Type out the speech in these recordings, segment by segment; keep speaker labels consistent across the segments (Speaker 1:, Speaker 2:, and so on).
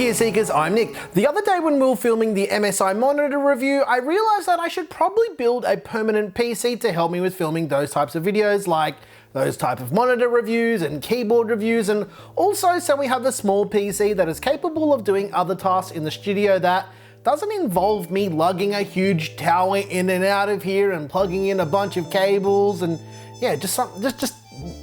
Speaker 1: Gear Seekers, I'm Nick. The other day when we were filming the MSI monitor review, I realized that I should probably build a permanent PC to help me with filming those types of videos, like those type of monitor reviews and keyboard reviews, and also so we have a small PC that is capable of doing other tasks in the studio that doesn't involve me lugging a huge tower in and out of here and plugging in a bunch of cables, and yeah, just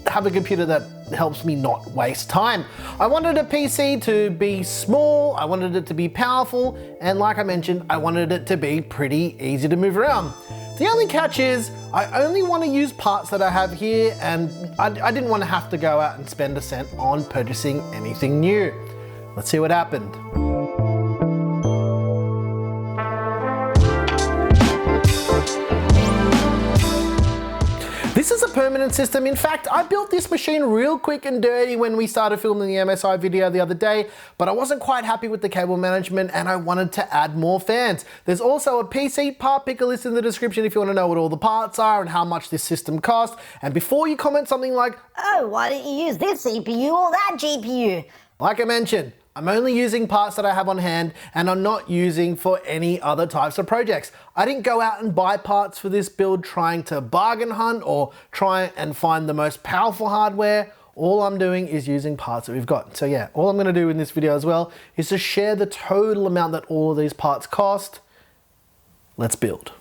Speaker 1: have a computer that helps me not waste time. I wanted a PC to be small, I wanted it to be powerful, and like I mentioned, I wanted it to be pretty easy to move around. The only catch is, I only want to use parts that I have here, and I didn't want to have to go out and spend a cent on purchasing anything new. Let's see what happened. This is a permanent system. In fact, I built this machine real quick and dirty when we started filming the MSI video the other day, but I wasn't quite happy with the cable management and I wanted to add more fans. There's also a PC part picker list in the description if you want to know what all the parts are and how much this system costs. And before you comment something like, "Oh, why don't you use this CPU or that GPU?" Like I mentioned, I'm only using parts that I have on hand and I'm not using for any other types of projects. I didn't go out and buy parts for this build trying to bargain hunt or try and find the most powerful hardware. All I'm doing is using parts that we've got. So yeah, all I'm gonna do in this video as well is to share the total amount that all of these parts cost. Let's build.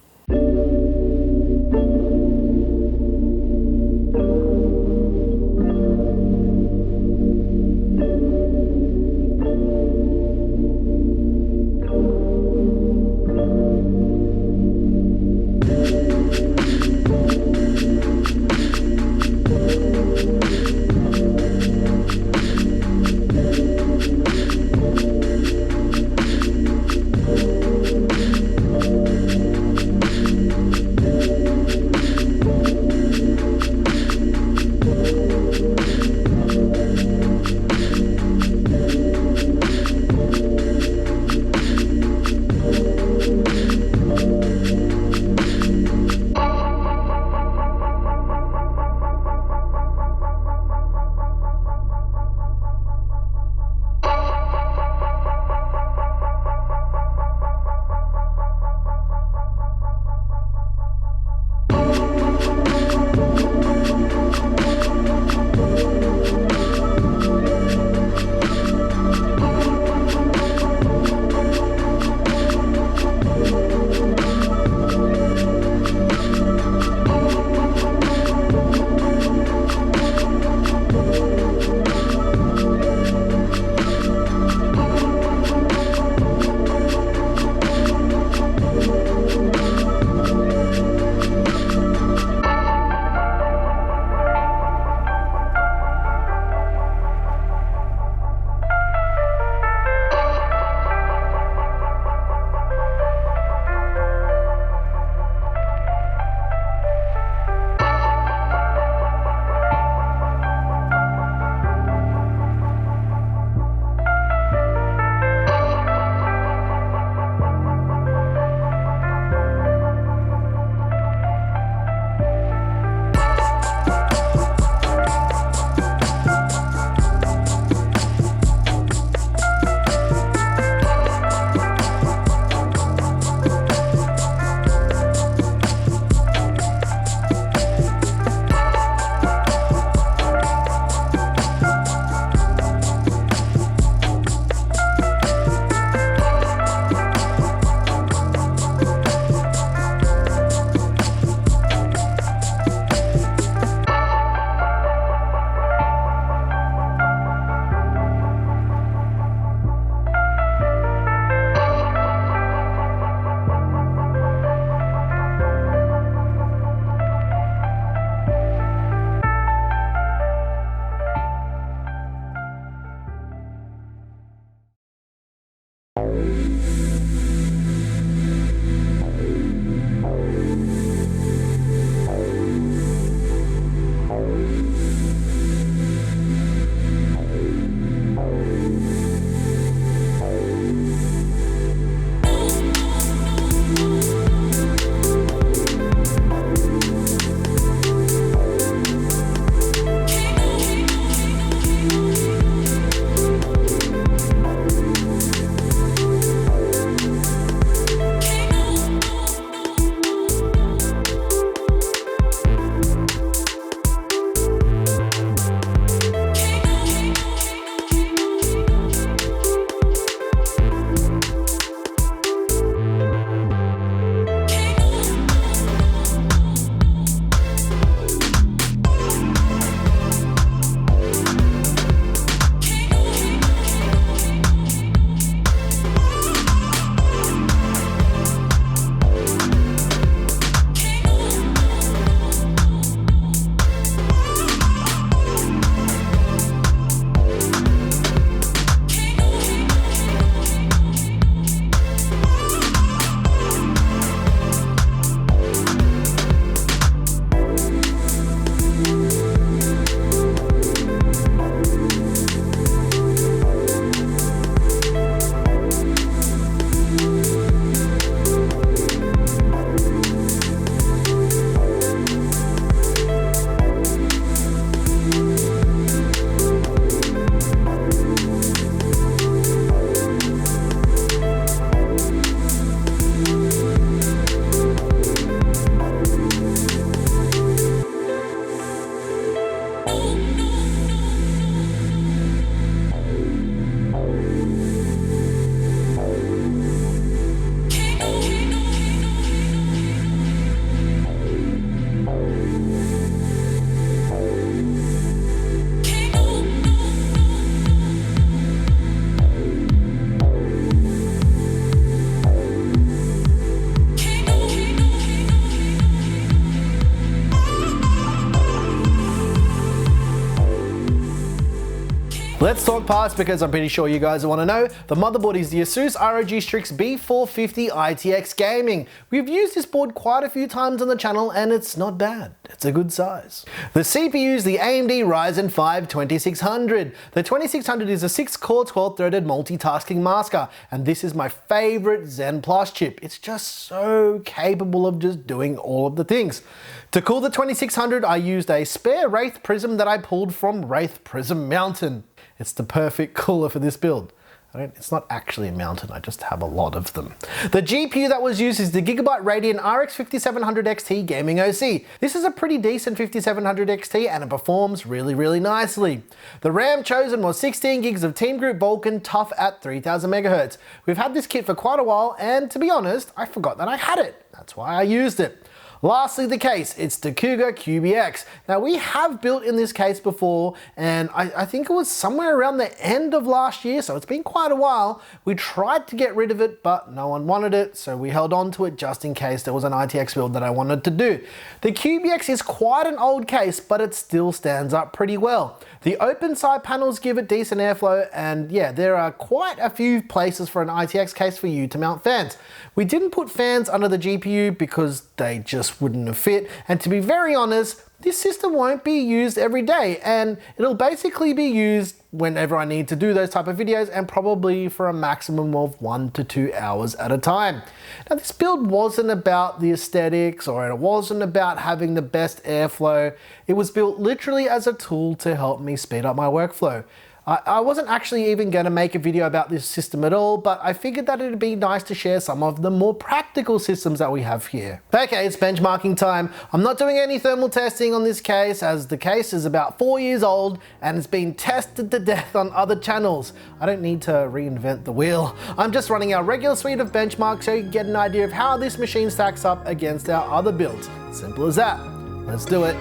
Speaker 1: Let's talk parts because I'm pretty sure you guys want to know. The motherboard is the Asus ROG Strix B450 ITX Gaming. We've used this board quite a few times on the channel and it's not bad. It's a good size. The CPU is the AMD Ryzen 5 2600. The 2600 is a 6-core 12-threaded multitasking masker, and this is my favorite Zen Plus chip. It's just so capable of just doing all of the things. To cool the 2600, I used a spare Wraith Prism that I pulled from Wraith Prism Mountain. It's the perfect cooler for this build. It's not actually a mountain, I just have a lot of them. The GPU that was used is the Gigabyte Radeon RX 5700 XT Gaming OC. This is a pretty decent 5700 XT and it performs really nicely. The RAM chosen was 16 gigs of Team Group Vulkan Tough at 3000 MHz. We've had this kit for quite a while and to be honest, I forgot that I had it. That's why I used it. Lastly, the case, it's the Cougar QBX. Now we have built in this case before and I think it was somewhere around the end of last year, so it's been quite a while. We tried to get rid of it, but no one wanted it, so we held on to it just in case there was an ITX build that I wanted to do. The QBX is quite an old case, but it still stands up pretty well. The open side panels give it decent airflow, and yeah, there are quite a few places for an ITX case for you to mount fans. We didn't put fans under the GPU because they just wouldn't have fit, and to be very honest, this system won't be used every day and it'll basically be used whenever I need to do those type of videos and probably for a maximum of 1 to 2 hours at a time. Now this build wasn't about the aesthetics or it wasn't about having the best airflow. It was built literally as a tool to help me speed up my workflow. I wasn't actually even going to make a video about this system at all, but I figured that it'd be nice to share some of the more practical systems that we have here. Okay, it's benchmarking time. I'm not doing any thermal testing on this case as the case is about 4 years old and it's been tested to death on other channels. I don't need to reinvent the wheel. I'm just running our regular suite of benchmarks so you can get an idea of how this machine stacks up against our other builds. Simple as that. Let's do it.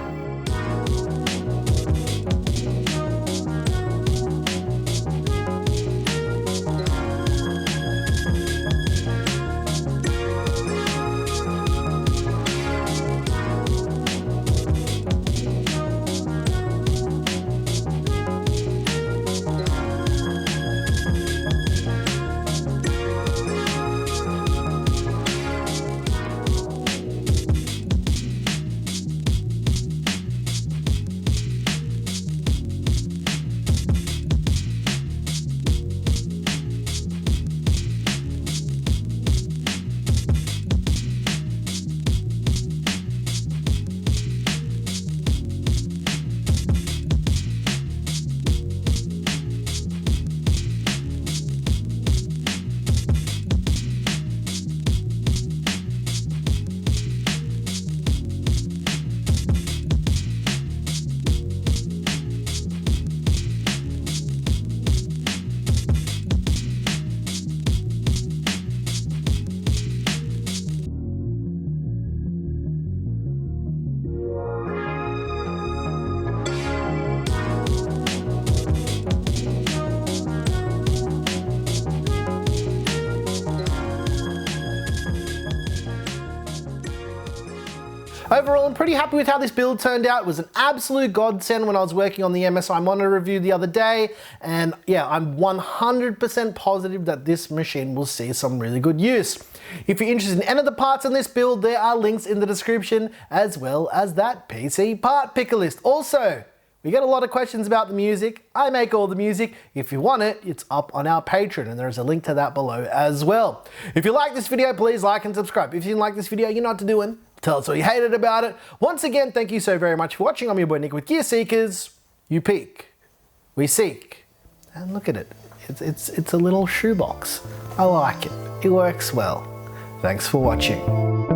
Speaker 1: Overall, I'm pretty happy with how this build turned out. It was an absolute godsend when I was working on the MSI monitor review the other day. And yeah, I'm 100% positive that this machine will see some really good use. If you're interested in any of the parts in this build, there are links in the description, as well as that PC part picker list. Also, we get a lot of questions about the music. I make all the music. If you want it, it's up on our Patreon and there's a link to that below as well. If you like this video, please like and subscribe. If you didn't like this video, you know what to do. Tell us what you hated about it. Once again, thank you so very much for watching. I'm your boy Nick with Gear Seekers. You peek, we seek. And look at it. It's a little shoebox. I like it. It works well. Thanks for watching.